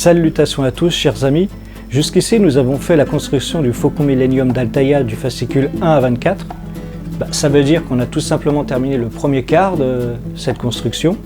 Salutations à tous chers amis, jusqu'ici nous avons fait la construction du Faucon Millenium d'Altaïa du fascicule 1 à 24. Ça veut dire qu'on a tout simplement terminé le premier quart de cette construction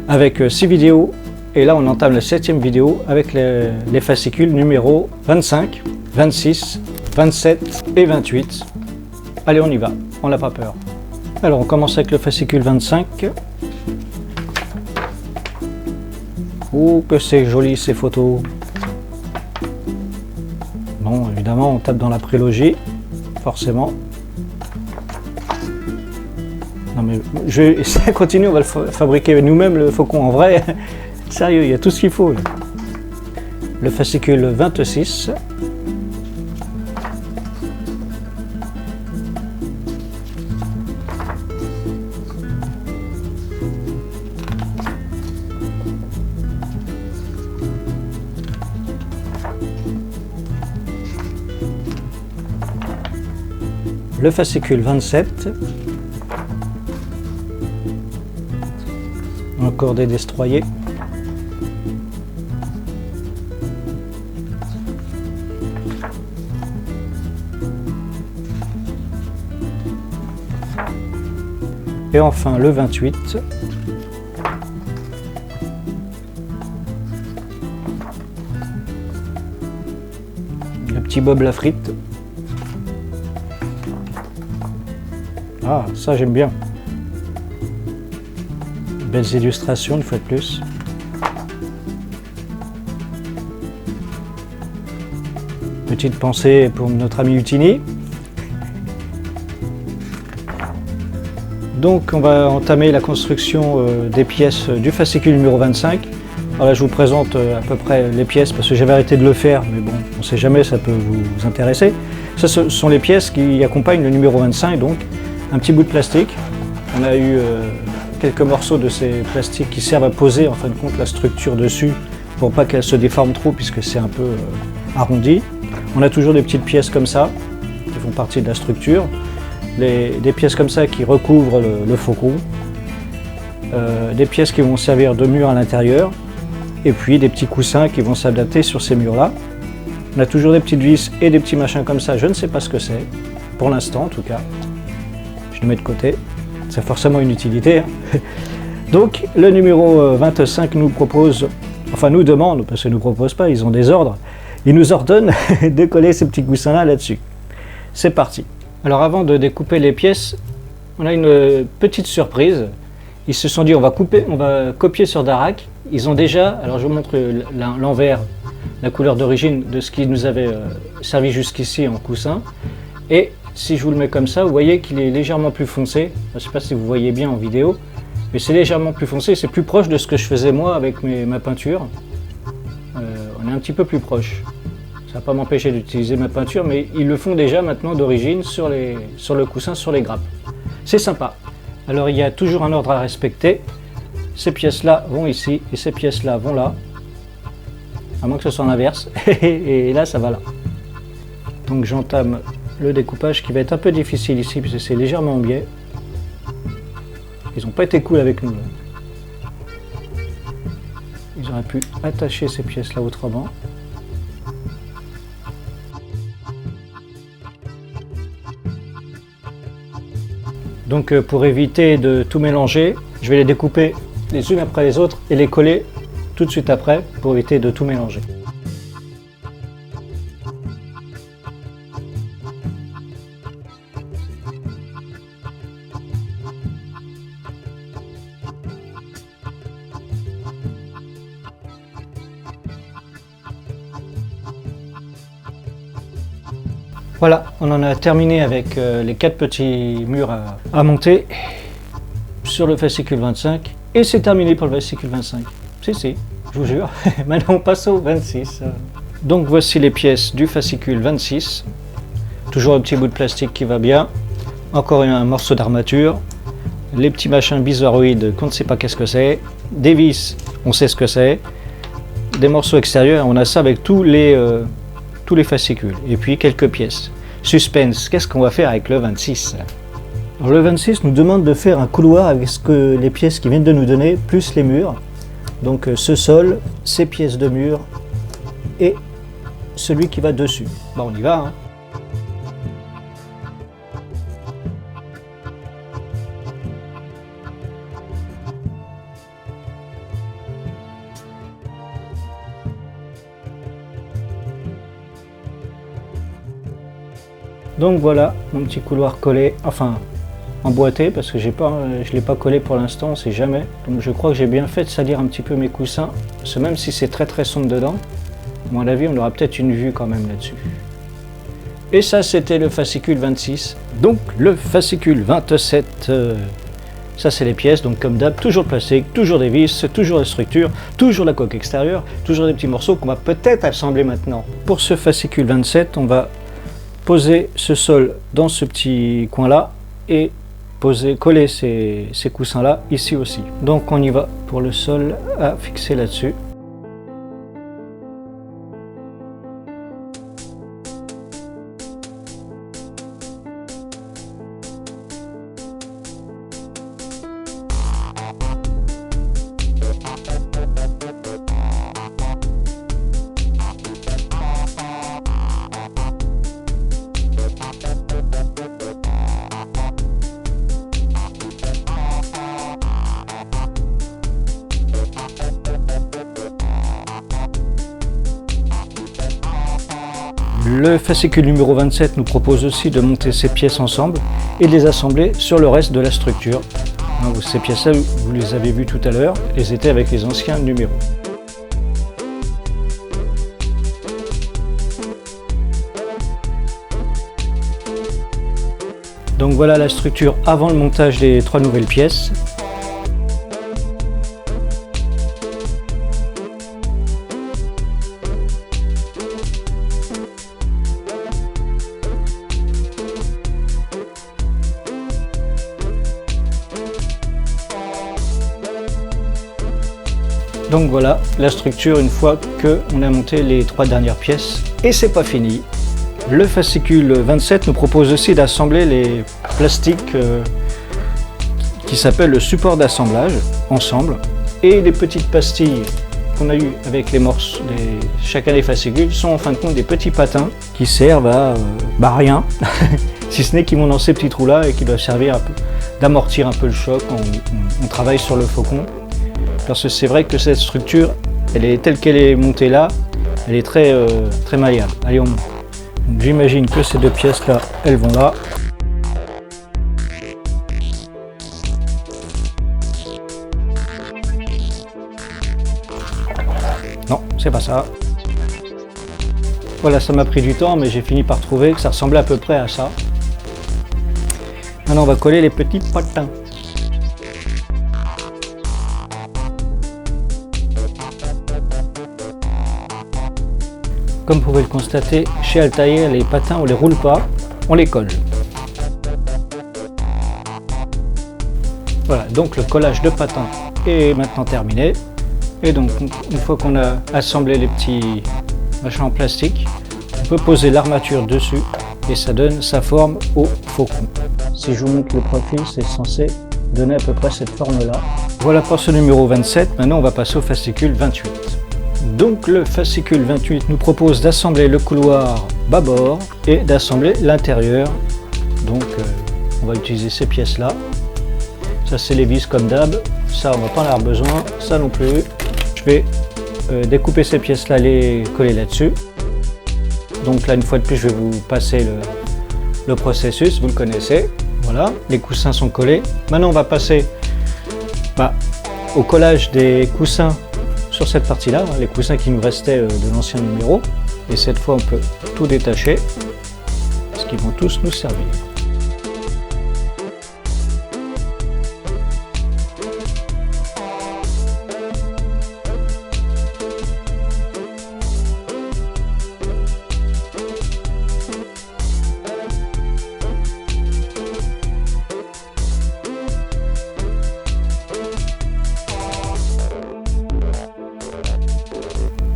avec 6 vidéos et là on entame la 7e vidéo avec les fascicules numéro 25, 26, 27 et 28. Allez on y va, on n'a pas peur. Alors on commence avec le fascicule 25. Oh que c'est joli ces photos. Bon évidemment on tape dans la prélogie, forcément. Non mais si ça continue on va le fabriquer nous-mêmes le faucon en vrai. Sérieux, il y a tout ce qu'il faut là. Le fascicule 26. Le fascicule 27, encore des destroyers. Et enfin le 28. Le petit Bob la frite. Ah, ça j'aime bien. Belles illustrations une fois de plus. Petite pensée pour notre ami Utini. Donc on va entamer la construction des pièces du fascicule numéro 25. Alors là je vous présente à peu près les pièces parce que j'avais arrêté de le faire, mais bon, on ne sait jamais, ça peut vous intéresser. Ça, ce sont les pièces qui accompagnent le numéro 25, donc un petit bout de plastique. On a eu quelques morceaux de ces plastiques qui servent à poser en fin de compte la structure dessus pour pas qu'elle se déforme trop puisque c'est un peu arrondi. On a toujours des petites pièces comme ça qui font partie de la structure. Des pièces comme ça qui recouvrent le faucon, des pièces qui vont servir de mur à l'intérieur, et puis des petits coussins qui vont s'adapter sur ces murs-là. On a toujours des petites vis et des petits machins comme ça, je ne sais pas ce que c'est, pour l'instant en tout cas. Je le mets de côté, c'est forcément une utilité. Hein. Donc le numéro 25 nous propose, enfin nous demande, parce qu'ils ne nous proposent pas, ils ont des ordres, ils nous ordonnent de coller ces petits coussins-là là-dessus. C'est parti. Alors avant de découper les pièces, on a une petite surprise. Ils se sont dit on va copier sur Darac. Ils ont déjà, alors je vous montre l'envers, la couleur d'origine de ce qui nous avait servi jusqu'ici en coussin. Et si je vous le mets comme ça, vous voyez qu'il est légèrement plus foncé. Je ne sais pas si vous voyez bien en vidéo, mais c'est légèrement plus foncé. C'est plus proche de ce que je faisais moi avec ma peinture. On est un petit peu plus proche. Ça ne va pas m'empêcher d'utiliser ma peinture, mais ils le font déjà maintenant d'origine sur le coussin, sur les grappes. C'est sympa. Alors il y a toujours un ordre à respecter. Ces pièces-là vont ici et ces pièces-là vont là. À moins que ce soit l'inverse. Et là, ça va là. Donc j'entame le découpage qui va être un peu difficile ici, puisque c'est légèrement en biais. Ils n'ont pas été cool avec nous. Là. Ils auraient pu attacher ces pièces-là autrement. Donc pour éviter de tout mélanger, je vais les découper les unes après les autres et les coller tout de suite après pour éviter de tout mélanger. Voilà, on en a terminé avec les 4 petits murs à monter sur le fascicule 25 et c'est terminé pour le fascicule 25. Si, je vous jure. Maintenant on passe au 26. Donc voici les pièces du fascicule 26. Toujours un petit bout de plastique qui va bien. Encore un morceau d'armature. Les petits machins bizarroïdes qu'on ne sait pas qu'est-ce que c'est. Des vis, on sait ce que c'est. Des morceaux extérieurs, on a ça avec tous les fascicules. Et puis quelques pièces. Suspense, qu'est-ce qu'on va faire avec le 26? Alors le 26 nous demande de faire un couloir avec les pièces qu'ils viennent de nous donner, plus les murs. Donc ce sol, ces pièces de mur et celui qui va dessus. Bon, on y va, hein. Donc voilà mon petit couloir collé, enfin emboîté parce que je ne l'ai pas collé pour l'instant, on sait jamais. Donc je crois que j'ai bien fait de salir un petit peu mes coussins, parce que même si c'est très sombre dedans, à mon avis on aura peut-être une vue quand même là-dessus. Et ça c'était le fascicule 26. Donc le fascicule 27, ça c'est les pièces, donc comme d'hab, toujours le plastique, toujours des vis, toujours la structure, toujours la coque extérieure, toujours des petits morceaux qu'on va peut-être assembler maintenant. Pour ce fascicule 27, on va poser ce sol dans ce petit coin là et coller ces coussins là ici aussi. Donc on y va pour le sol à fixer là-dessus. Le fascicule numéro 27 nous propose aussi de monter ces pièces ensemble et de les assembler sur le reste de la structure. Ces pièces-là, vous les avez vues tout à l'heure, elles étaient avec les anciens numéros. Donc voilà la structure avant le montage des 3 nouvelles pièces. Donc voilà la structure une fois qu'on a monté les 3 dernières pièces. Et c'est pas fini. Le fascicule 27 nous propose aussi d'assembler les plastiques qui s'appellent le support d'assemblage ensemble. Et les petites pastilles qu'on a eues avec les morceaux, chacun des fascicules sont en fin de compte des petits patins qui servent à rien, si ce n'est qu'ils vont dans ces petits trous là et qui doivent servir d'amortir un peu le choc quand on travaille sur le faucon. Parce que c'est vrai que cette structure, elle est telle qu'elle est montée là, elle est très malléable. Allez, on monte. J'imagine que ces 2 pièces là, elles vont là. Non, c'est pas ça. Voilà, ça m'a pris du temps, mais j'ai fini par trouver que ça ressemblait à peu près à ça. Maintenant, on va coller les petits patins. Comme vous pouvez le constater, chez Altair, les patins, on les roule pas, on les colle. Voilà, donc le collage de patins est maintenant terminé. Et donc, une fois qu'on a assemblé les petits machins en plastique, on peut poser l'armature dessus et ça donne sa forme au faucon. Si je vous montre le profil, c'est censé donner à peu près cette forme-là. Voilà pour ce numéro 27, maintenant on va passer au fascicule 28. Donc le fascicule 28 nous propose d'assembler le couloir bâbord et d'assembler l'intérieur. Donc on va utiliser ces pièces là. Ça c'est les vis comme d'hab, ça on va pas en avoir besoin, ça non plus. Je vais découper ces pièces là, les coller là-dessus. Donc là une fois de plus je vais vous passer le processus, vous le connaissez. Voilà, les coussins sont collés. Maintenant on va passer au collage des coussins sur cette partie-là, les coussins qui nous restaient de l'ancien numéro. Et cette fois, on peut tout détacher, parce qu'ils vont tous nous servir.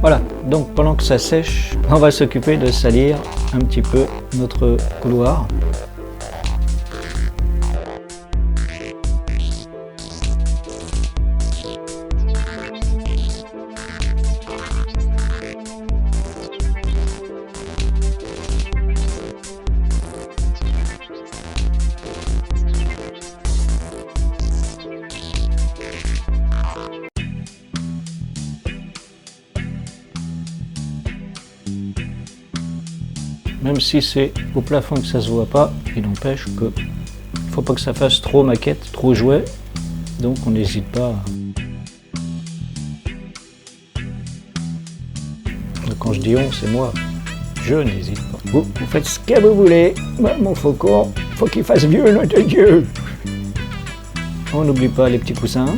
Voilà, donc pendant que ça sèche, on va s'occuper de salir un petit peu notre couloir. même si c'est au plafond que ça se voit pas, il n'empêche que faut pas que ça fasse trop maquette, trop jouet, donc on n'hésite pas. Quand je dis on, c'est moi, je n'hésite pas. Vous faites ce que vous voulez, mon faucon, faut qu'il fasse vieux, nom de Dieu. On n'oublie pas les petits coussins.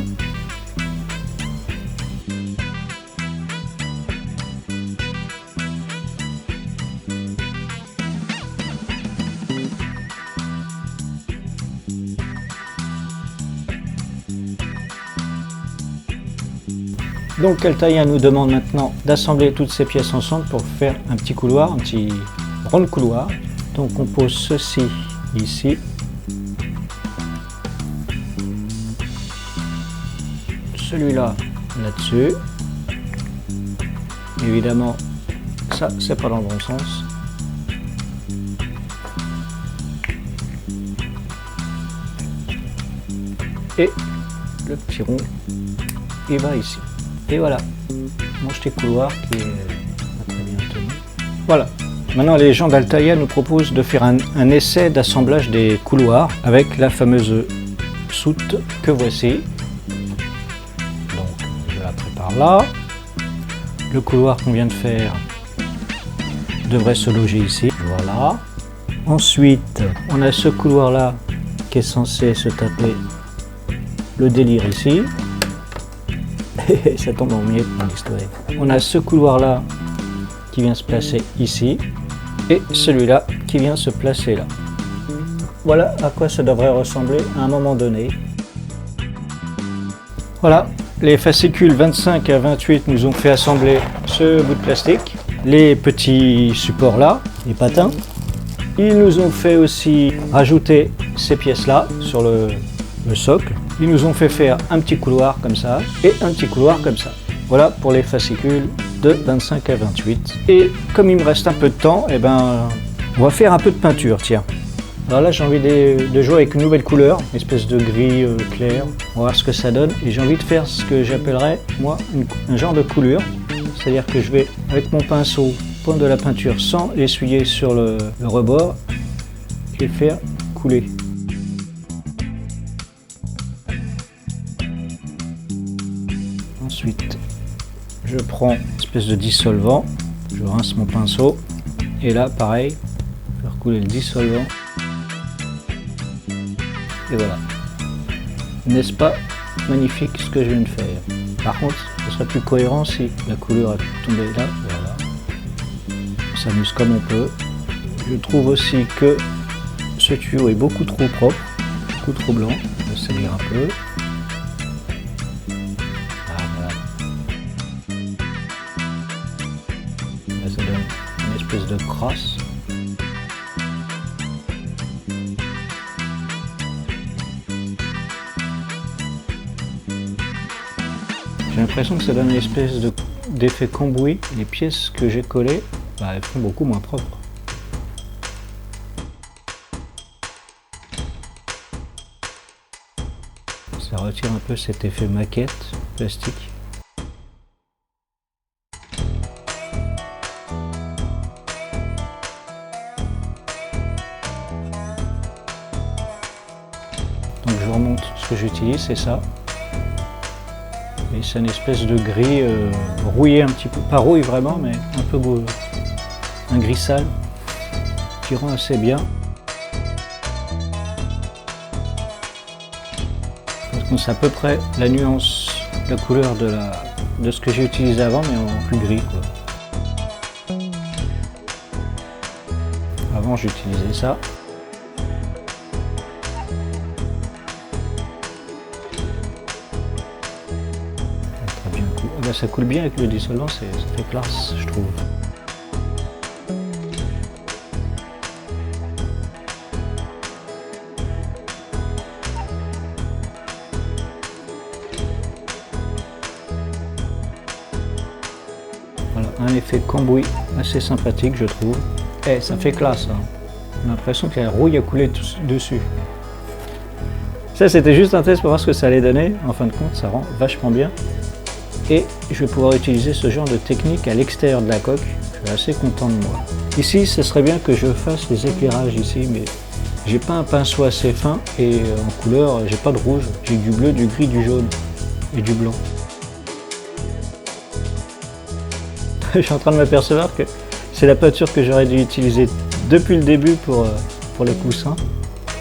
Donc Altaïa nous demande maintenant d'assembler toutes ces pièces ensemble pour faire un petit couloir, un petit rond de couloir. Donc on pose ceci ici. Celui-là là-dessus. Évidemment, ça c'est pas dans le bon sens. Et le petit rond, il va ici. Et voilà, mon petit couloir qui est pas très bien tenu. Voilà, maintenant les gens d'Altaïa nous proposent de faire un essai d'assemblage des couloirs avec la fameuse soute que voici. Donc je la prépare là. Le couloir qu'on vient de faire devrait se loger ici. Voilà. Ensuite, on a ce couloir là qui est censé se taper le délire ici. Ça tombe en miettes dans l'histoire. On a ce couloir là qui vient se placer ici et celui-là qui vient se placer là. Voilà à quoi ça devrait ressembler à un moment donné. Voilà, les fascicules 25 à 28 nous ont fait assembler ce bout de plastique, les petits supports là, les patins. Ils nous ont fait aussi rajouter ces pièces là sur le socle. Ils nous ont fait faire un petit couloir comme ça et un petit couloir comme ça. Voilà pour les fascicules de 25 à 28. Et comme il me reste un peu de temps, eh ben, on va faire un peu de peinture, tiens. Alors là, j'ai envie de jouer avec une nouvelle couleur, une espèce de gris clair. On va voir ce que ça donne. Et j'ai envie de faire ce que j'appellerais, moi, un genre de coulure. C'est-à-dire que je vais, avec mon pinceau, prendre de la peinture sans l'essuyer sur le rebord et faire couler. Ensuite, je prends une espèce de dissolvant, je rince mon pinceau et là, pareil, faire couler le dissolvant. Et voilà. N'est-ce pas magnifique ce que je viens de faire? Par contre, ce serait plus cohérent si la couleur a pu tomber là. Voilà. On s'amuse comme on peut. Je trouve aussi que ce tuyau est beaucoup trop propre, beaucoup trop blanc. Je vais salir un peu. Ça donne une espèce de crasse. J'ai l'impression que ça donne une espèce d'effet cambouis. Les pièces que j'ai collées, elles font beaucoup moins propres. Ça retire un peu cet effet maquette plastique. Donc je vous remontre ce que j'utilise, c'est ça. Et c'est une espèce de gris rouillé un petit peu, pas rouille vraiment, mais un peu beau, un gris sale qui rend assez bien. C'est à peu près la nuance, la couleur de ce que j'ai utilisé avant, mais en plus gris, quoi. Avant j'utilisais ça. Ça coule bien avec le dissolvant, ça fait classe, je trouve. Voilà, un effet cambouis assez sympathique, je trouve. Et ça fait classe, hein. On a l'impression qu'il y a la rouille à couler dessus. Ça, c'était juste un test pour voir ce que ça allait donner. En fin de compte, ça rend vachement bien. Et je vais pouvoir utiliser ce genre de technique à l'extérieur de la coque. Je suis assez content de moi. Ici, ce serait bien que je fasse les éclairages ici, mais j'ai pas un pinceau assez fin et en couleur, j'ai pas de rouge. J'ai du bleu, du gris, du jaune et du blanc. Je suis en train de m'apercevoir que c'est la peinture que j'aurais dû utiliser depuis le début pour les coussins.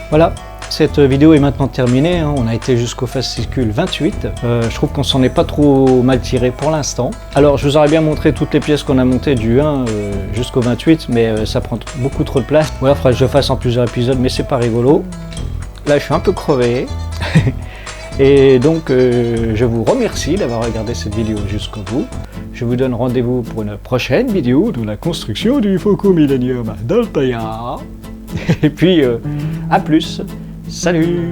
Voilà, cette vidéo est maintenant terminée, hein. On a été jusqu'au fascicule 28. Je trouve qu'on s'en est pas trop mal tiré pour l'instant. Alors je vous aurais bien montré toutes les pièces qu'on a montées du 1 jusqu'au 28, mais ça prend beaucoup trop de place. Voilà, il faudrait que je le fasse en plusieurs épisodes, mais c'est pas rigolo. Là je suis un peu crevé. Et donc je vous remercie d'avoir regardé cette vidéo jusqu'au bout. Je vous donne rendez-vous pour une prochaine vidéo de la construction du Faucon Millenium d'Altaïa. Et puis à plus, salut!